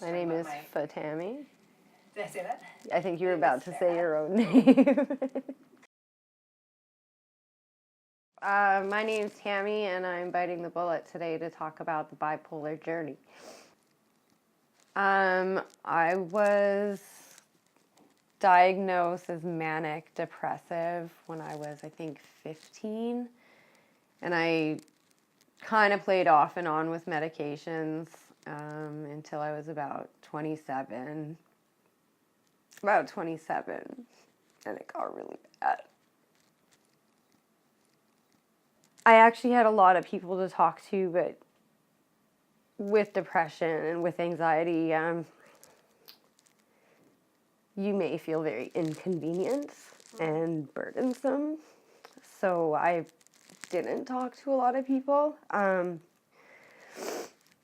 My name is TAMMY. Did I say that? I think you were about to say your own name. My name's Tammy, and I'm biting the bullet today to talk about the bipolar journey. I was diagnosed as manic depressive when I was, I think, 15, and I kind of played off and on with medications until I was about 27. About 27, and it got really bad. I actually had a lot of people to talk to, but with depression and with anxiety, you may feel very inconvenienced and burdensome. So I didn't talk to a lot of people.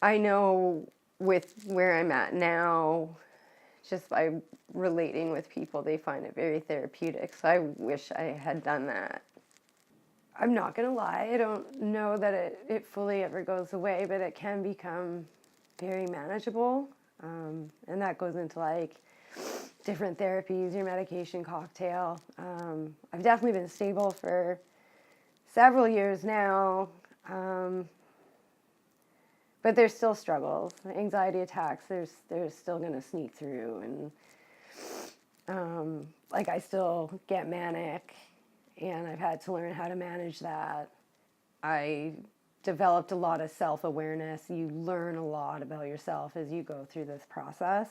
I know with where I'm at now, just by relating with people, they find it very therapeutic. So I wish I had done that. I'm not going to lie, I don't know that it fully ever goes away, but it can become very manageable. And that goes into like different therapies, your medication cocktail. I've definitely been stable for several years now, but there's still struggles. Anxiety attacks, there's still going to sneak through, and like I still get manic, and I've had to learn how to manage that. I developed a lot of self-awareness. You learn a lot about yourself as you go through this process.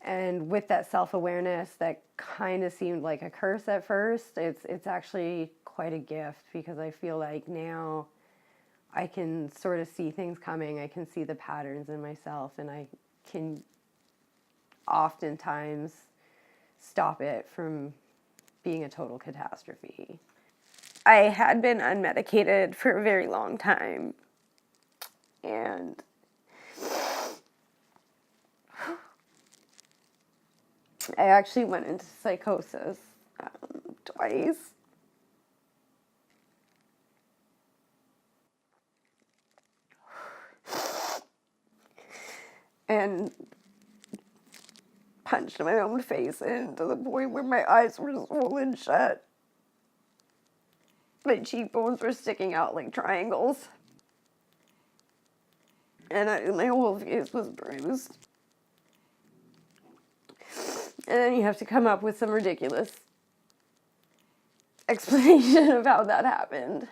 And with that self-awareness that kind of seemed like a curse at first, it's actually quite a gift, because I feel like now I can sort of see things coming. I can see the patterns in myself, and I can oftentimes stop it from being a total catastrophe. I had been unmedicated for a very long time, and I actually went into psychosis twice. And punched my own face in to the point where my eyes were swollen shut. My cheekbones were sticking out like triangles. And my whole face was bruised. And then you have to come up with some ridiculous explanation of how that happened.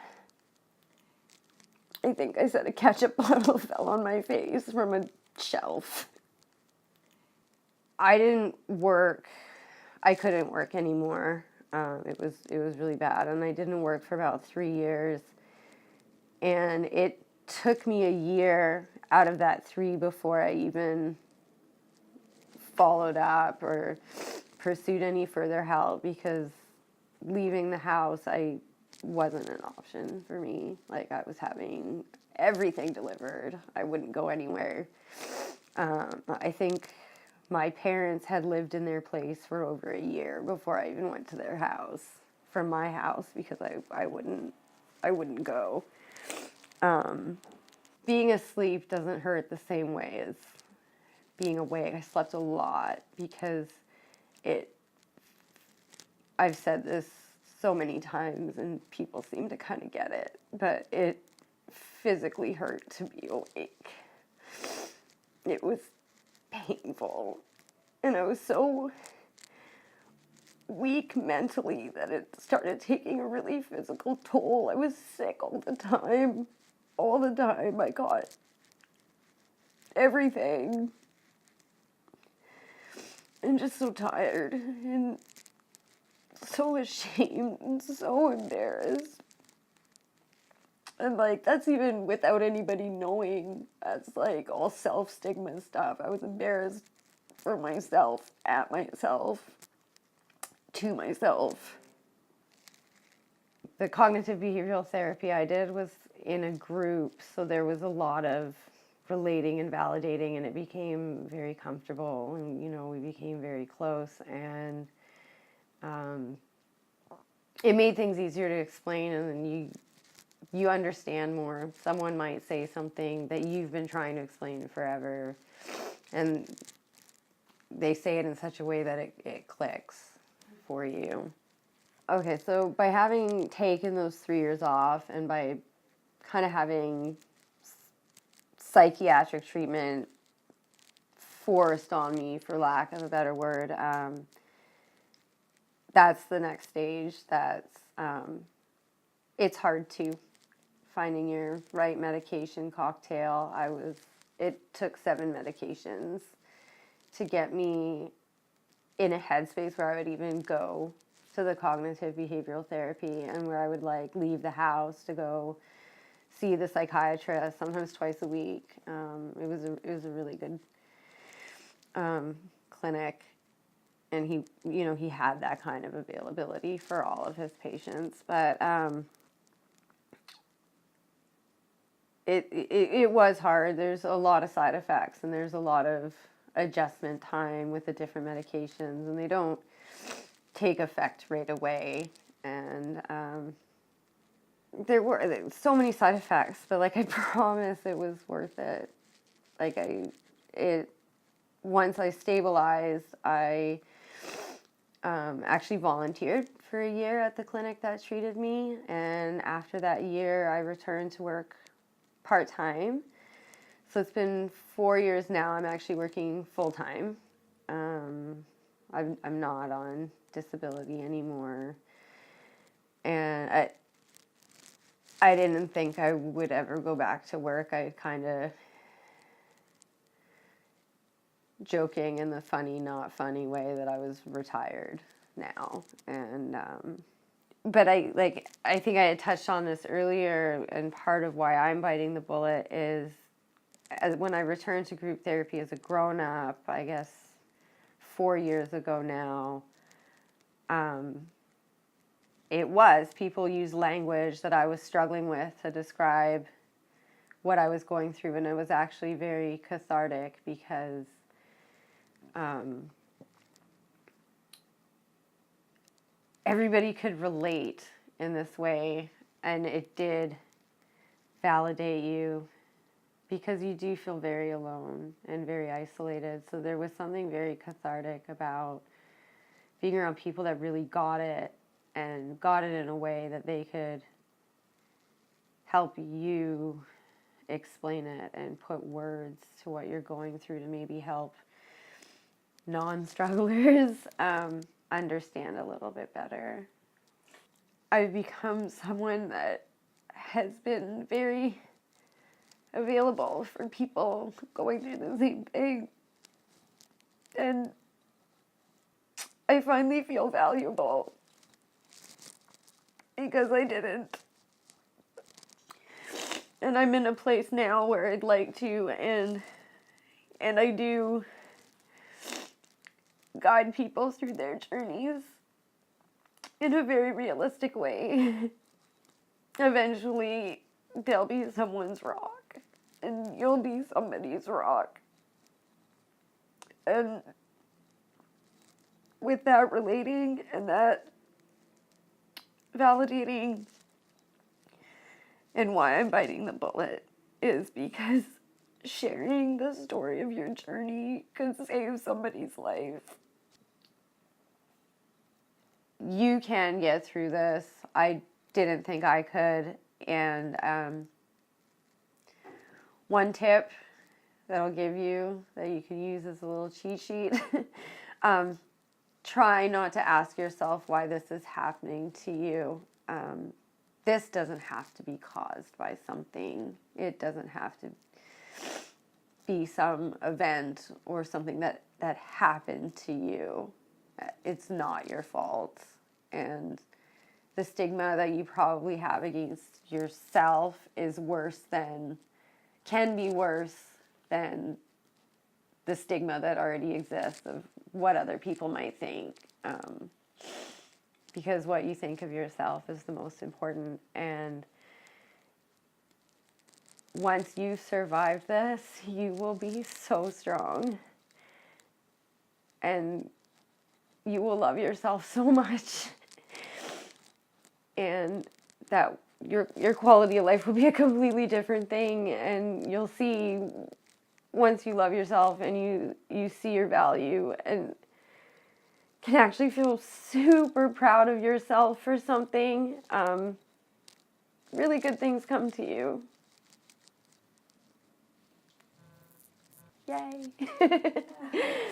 I think I said a ketchup bottle fell on my face from a shelf. I didn't work. I couldn't work anymore. It was really bad, and I didn't work for about 3 years. And it took me a year out of that 3 before I even followed up or pursued any further help, because leaving the house, I wasn't an option for me. Like, I was having everything delivered. I wouldn't go anywhere. I think my parents had lived in their place for over a year before I even went to their house, from my house, because I wouldn't go. Being asleep doesn't hurt the same way as being awake. I slept a lot because I've said this so many times and people seem to kind of get it, but it physically hurt to be awake. It was painful, and I was so weak mentally that it started taking a really physical toll. I was sick all the time. I got everything, and just so tired and so ashamed and so embarrassed. And like, that's even without anybody knowing. That's like all self-stigma stuff. I was embarrassed for myself, at myself, to myself. The cognitive behavioral therapy I did was in a group, so there was a lot of relating and validating, and it became very comfortable, and we became very close, and it made things easier to explain, and then you understand more. Someone might say something that you've been trying to explain forever, And they say it in such a way that it clicks for you. Okay, so by having taken those 3 years off and by kind of having psychiatric treatment forced on me, for lack of a better word, that's the next stage. It's hard to finding your right medication cocktail. It took 7 medications to get me in a headspace where I would even go to the cognitive behavioral therapy, and where I would like leave the house to go see the psychiatrist sometimes twice a week. It was a really good clinic, and he had that kind of availability for all of his patients. But it was hard. There's a lot of side effects, and there's a lot of adjustment time with the different medications, and they don't take effect right away. And there were so many side effects, but like I promise it was worth it. Once I stabilized, I actually volunteered for a year at the clinic that treated me, and after that year I returned to work part-time. So it's been 4 years now. I'm actually working full-time. I'm not on disability anymore, and I didn't think I would ever go back to work. I kind of joking in the funny, not funny way that I was retired now. And but I think I had touched on this earlier, and part of why I'm biting the bullet is when I returned to group therapy as a grown-up, I guess 4 years ago now, people use language that I was struggling with to describe what I was going through, and it was actually very cathartic because everybody could relate in this way, and it did validate you, because you do feel very alone and very isolated. So there was something very cathartic about being around people that really got it, and got it in a way that they could help you explain it and put words to what you're going through, to maybe help non-strugglers understand a little bit better. I've become someone that has been very available for people going through the same thing, and I finally feel valuable because I didn't. And I'm in a place now where I'd like to, and I do guide people through their journeys in a very realistic way. Eventually, they'll be someone's rock, and you'll be somebody's rock. And with that relating and that validating, and why I'm biting the bullet is because sharing the story of your journey could save somebody's life. You can get through this. I didn't think I could. And one tip that I'll give you that you can use as a little cheat sheet, try not to ask yourself why this is happening to you. This doesn't have to be caused by something. It doesn't have to be some event or something that happened to you. It's not your fault. And the stigma that you probably have against yourself can be worse than the stigma that already exists of what other people might think. Because what you think of yourself is the most important. And once you survive this, you will be so strong. And you will love yourself so much. And that your quality of life will be a completely different thing. And you'll see once you love yourself and you see your value and can actually feel super proud of yourself for something, really good things come to you. Yay.